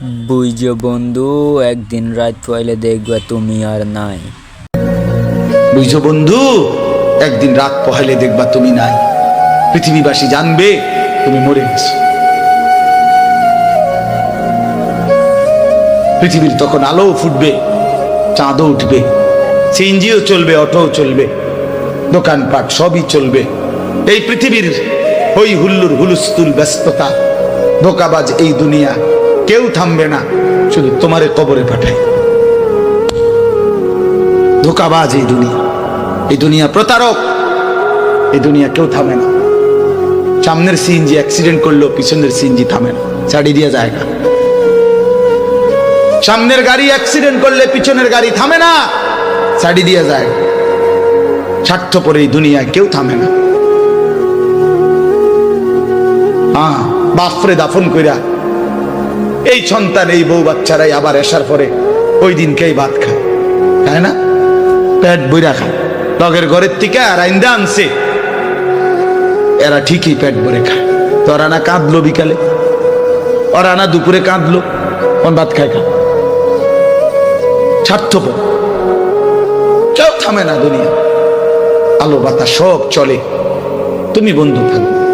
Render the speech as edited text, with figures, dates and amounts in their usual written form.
বুঝছো বন্ধু, একদিন রাত পয়লে দেখবে তুমি আর নাই। বুঝছো বন্ধু, একদিন রাত পহেলে দেখবা তুমি নাই। পৃথিবীবাসী জানবে তুমি মরে গেছো। পৃথিবীর তখন আলো ফুটবে, চাঁদও উঠবে, সিএনজিও চলবে, অটোও চলবে, দোকানপাট সবই চলবে। এই পৃথিবীর হই হুল্লুর হুলুস্থুল ব্যস্ততা, ধোকাবাজ এই দুনিয়া, কেউ থামবে না, শুধু তোমারে কবরে পাঠায়। ধোকাবাজ এই দুনিয়া, এই দুনিয়া প্রতারক, এই দুনিয়া কেউ থামে না। সামনের সিএনজি অ্যাক্সিডেন্ট করলো, পিছনের সিএনজি থামে না, ছাড়ি দিয়ে যায় না। সামনের গাড়ি অ্যাক্সিডেন্ট করলে পিছনের গাড়ি থামে না, ছাড়ি দিয়ে যায়। স্বার্থপর এই দুনিয়ায় কেউ থামে না। বাফরে দাফন কইরা এই সন্তান, এই বউ বাচ্চারাই আবার আসার পরে ওই দিনকেই ভাত খায়, তাই না? পেট বইরা খায়, লগের ঘরের থেকে আর আইন্দা আনছে, এরা ঠিকই পেট ভরে খায়। তো ওরা না কাঁদলো বিকালে, ওরা না দুপুরে কাঁদলো, কোন ভাত খায় খা। স্বার্থপর, কেউ থামে না দুনিয়া, আলো বাতাস সব চলে, তুমি বন্ধু থাকবে।